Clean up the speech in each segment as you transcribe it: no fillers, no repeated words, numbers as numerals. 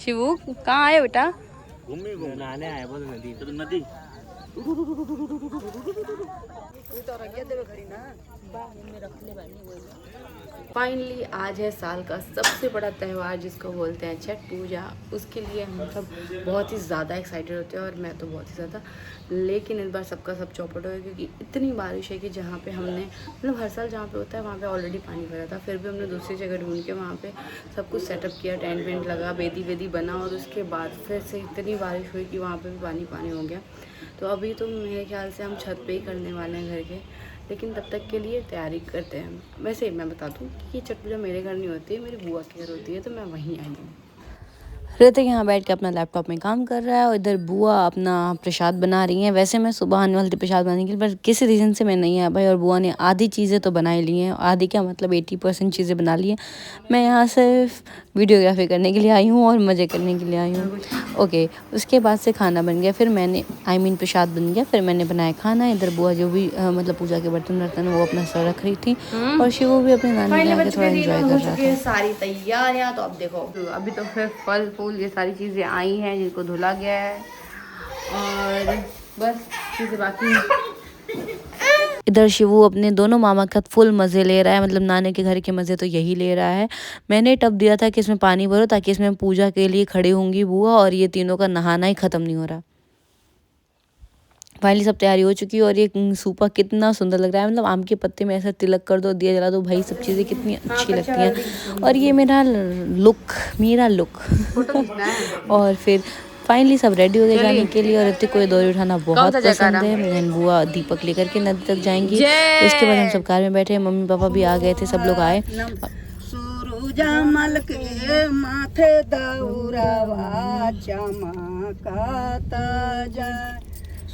शिवू कहाँ आए बेटा? नहाने आए वो नदी। तो नदी फाइनली आज है साल का सबसे बड़ा त्यौहार जिसको बोलते हैं छठ पूजा। उसके लिए हम सब बहुत ही ज़्यादा एक्साइटेड होते हैं और मैं तो बहुत ही ज़्यादा। लेकिन इस बार सबका सब चौपट हो गया क्योंकि इतनी बारिश है कि जहाँ पे हमने मतलब हर साल जहाँ पे होता है वहाँ पे ऑलरेडी पानी भरा था। फिर भी हमने दूसरी जगह ढूंढ के वहाँ पे सब कुछ सेटअप किया, टेंट वेंट लगा, बेदी वेदी बना और उसके बाद फिर से इतनी बारिश हुई कि वहाँ पर भी पानी पानी हो गया। तो अभी तो मेरे ख्याल से हम छत पे ही करने वाले हैं घर के, लेकिन तब तक के लिए तैयारी करते हैं। वैसे मैं बता दूं कि छठ पूजा मेरे घर नहीं होती है, मेरी बुआ के घर होती है, तो मैं वहीं आई हूँ। ऋतिक यहाँ बैठ के अपना लैपटॉप में काम कर रहा है और इधर बुआ अपना प्रसाद बना रही हैं। वैसे मैं सुबह आने वाली थी प्रसाद बनाने के लिए, पर किसी रीज़न से मैं नहीं आया भाई, और बुआ ने आधी चीज़ें तो बना ही ली हैं। आधी क्या मतलब 80% चीज़ें बना ली हैं। मैं यहाँ सिर्फ वीडियोग्राफी करने के लिए आई हूँ और मज़े करने के लिए आई हूँ। ओके, उसके बाद से खाना बन गया, फिर मैंने प्रसाद बन गया, फिर मैंने बनाया खाना। इधर बुआ जो भी मतलब पूजा के बर्तन वो अपना सर रख रही थी और शिवू भी अपने नानी के आके थोड़ा एंजॉय कर रहा था। सारी तैयारियां तो अब देखो, अभी तो फिर फल फूल ये सारी चीज़ें आई हैं जिनको धुला गया है और बस चीज़ें बाकी। इधर शिवू अपने दोनों मामा का फुल मज़े ले रहा है, मतलब नानी के घर के मज़े तो यही ले रहा है। मैंने टब दिया था कि इसमें पानी भरो ताकि इसमें पूजा के लिए खड़ी होंगी बुआ, और ये तीनों का नहाना ही ख़त्म नहीं हो रहा। फाइनली सब तैयारी हो चुकी है और ये सूपा कितना सुंदर लग रहा है। मतलब आम के पत्ते में ऐसा तिलक कर दो, दिया जला दो, भाई सब चीज़ें कितनी अच्छी लगती हैं। और ये मेरा लुक और फिर फाइनली सब रेडी हो गए जाने के लिए और ऋतिक को ये दौरी उठाना बहुत पसंद है। बहन बुआ दीपक लेकर के नदी तक जाएंगी, तो उसके बाद हम सब कार में बैठे, मम्मी पापा भी आ गए थे, सब लोग आए। मल के माथे दौरावा चमकाता जाए।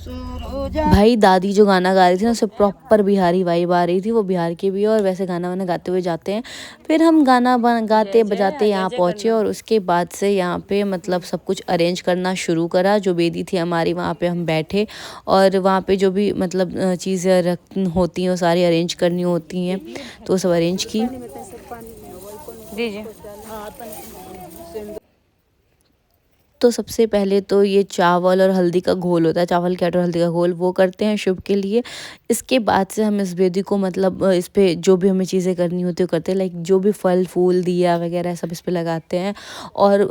भाई दादी जो गाना गा रही थी ना, उससे प्रॉपर बिहारी वाइब आ रही थी। वो बिहार के भी और वैसे गाना वाना गाते हुए जाते हैं। फिर हम गाना गाते बजाते यहाँ पहुँचे और उसके बाद से यहाँ पे मतलब सब कुछ अरेंज करना शुरू करा। जो बेदी थी हमारी वहाँ पे हम बैठे और वहाँ पे जो भी मतलब चीज़ें होती हैं वो सारी अरेंज करनी होती हैं, तो सब अरेंज की। दीजिए। तो सबसे पहले तो ये चावल और हल्दी का घोल होता है, चावल के आटे और हल्दी का घोल, वो करते हैं शुभ के लिए। इसके बाद से हम इस बेदी को मतलब इस पे जो भी हमें चीज़ें करनी होती है वो करते हैं। लाइक जो भी फल फूल दिया वगैरह सब इस पे लगाते हैं और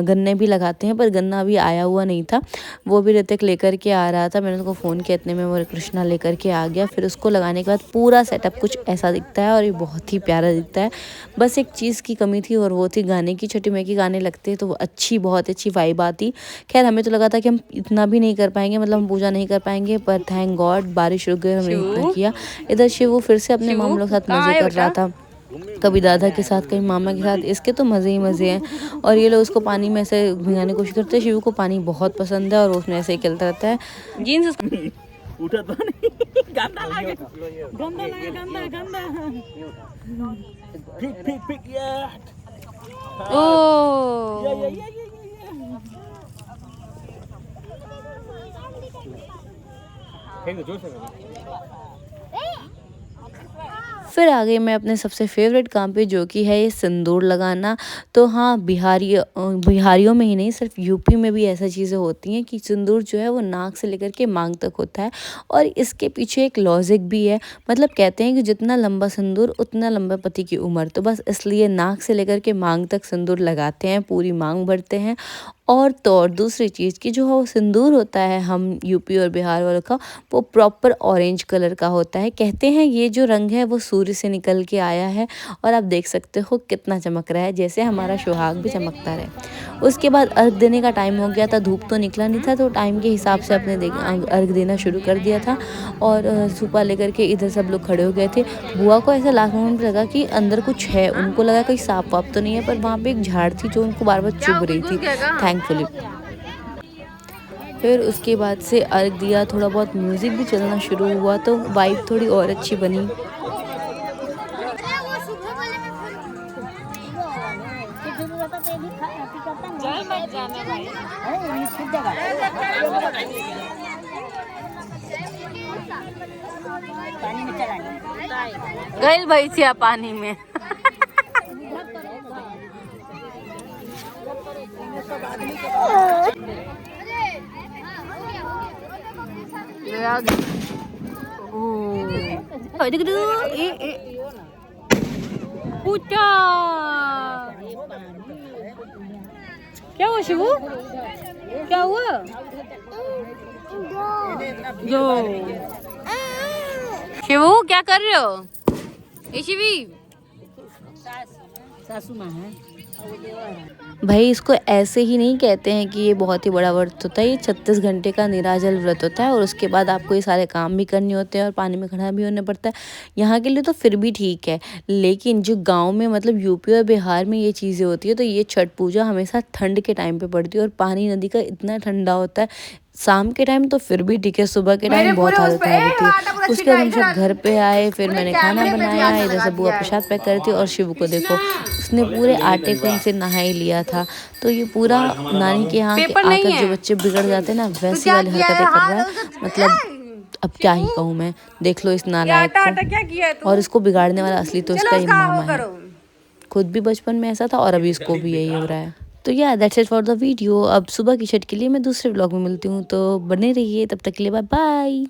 गन्ने भी लगाते हैं, पर गन्ना अभी आया हुआ नहीं था, वो भी ऋतिक लेकर के आ रहा था। मैंने उसको फ़ोन किया, इतने में वो कृष्णा लेकर के आ गया। फिर उसको लगाने के बाद पूरा सेटअप कुछ ऐसा दिखता है और ये बहुत ही प्यारा दिखता है। बस एक चीज़ की कमी थी और वो थी गाने की। छठी मैया के गाने लगते हैं तो वो बहुत अच्छी वाइब आती। खैर हमें तो लगा था कि हम इतना भी नहीं कर पाएंगे, मतलब हम पूजा नहीं कर पाएंगे, पर थैंक गॉड बारिश रुक गई, हमने इतना किया। इधर शिवू फिर से अपने मामलों के साथ मजे कर रहा था, कभी दादा के साथ कभी मामा के साथ। इसके तो मज़े ही मज़े हैं। और ये लोग उसको पानी में ऐसे भिगाने की कोशिश करते हैं। शिवू को पानी बहुत पसंद है और उसमें ऐसे ही खेलता रहता है। जीन्स उठा तो नहीं, गंदा लगे, गंदा पिक या ओ फिर आ गई मैं अपने सबसे फेवरेट काम पे, जो कि है ये सिंदूर लगाना। तो हाँ, बिहारियों में ही नहीं सिर्फ यूपी में भी ऐसा चीज़ें होती हैं कि सिंदूर जो है वो नाक से लेकर के मांग तक होता है और इसके पीछे एक लॉजिक भी है। मतलब कहते हैं कि जितना लंबा सिंदूर उतना लंबा पति की उम्र, तो बस इसलिए नाक से लेकर के मांग तक सिंदूर लगाते हैं, पूरी मांग भरते हैं। और दूसरी चीज़ की जो सिंदूर होता है हम यूपी और बिहार वालों का, वो प्रॉपर ऑरेंज कलर का होता है। कहते हैं ये जो रंग है वो सूर्य से निकल के आया है और आप देख सकते हो कितना चमक रहा है, जैसे हमारा सुहाग भी चमकता रहे। उसके बाद अर्घ देने का टाइम हो गया था, धूप तो निकला नहीं था, तो टाइम के हिसाब से अपने अर्घ देना शुरू कर दिया था। और सूपा लेकर के इधर सब लोग खड़े हो गए थे। बुआ को ऐसा लास्ट मोमेंट लगा कि अंदर कुछ है, उनको लगा कोई सांप वाप तो नहीं है, पर वहाँ पे एक झाड़ थी जो उनको बार बार चुभ रही थी, थैंकफुली। फिर उसके बाद से अर्घ दिया, थोड़ा बहुत म्यूज़िक भी चलना शुरू हुआ तो वाइब थोड़ी और अच्छी बनी। गई भैंसिया पानी में। क्या हुआ शिवू? क्या हुआ? जो शिवू क्या कर रहे हो? ए शिवी, सासू माँ है। भाई इसको ऐसे ही नहीं कहते हैं कि ये बहुत ही बड़ा व्रत होता है। ये 36 घंटे का निराजल व्रत होता है और उसके बाद आपको ये सारे काम भी करने होते हैं और पानी में खड़ा भी होना पड़ता है। यहाँ के लिए तो फिर भी ठीक है, लेकिन जो गांव में मतलब यूपी और बिहार में ये चीज़ें होती है, तो ये छठ पूजा हमेशा ठंड के टाइम पे पड़ती है और पानी नदी का इतना ठंडा होता है। शाम के टाइम तो फिर भी ठीक है, सुबह के टाइम बहुत हालत खराब होती है। उसके बाद हम सब घर पे आए, फिर मैंने खाना बनाया, इधर से बुआ प्रसाद पैक कर रही थी और शिव को देखो उसने पूरे आटे को इनसे नहा ही लिया था। तो ये पूरा नानी के यहाँ के आकर जो बच्चे बिगड़ जाते हैं ना, वैसी वाली हरकतें कर रहा है। मतलब अब क्या ही कहूँ मैं, देख लो इस नालायक को। और इसको बिगाड़ने वाला असली तो इसका ही मामा है। खुद भी बचपन में ऐसा था और अभी इसको भी यही हो रहा है। तो या that's it for the video. अब सुबह की छठ के लिए मैं दूसरे व्लॉग में मिलती हूँ, तो बने रहिए, तब तक के लिए बाय बाय।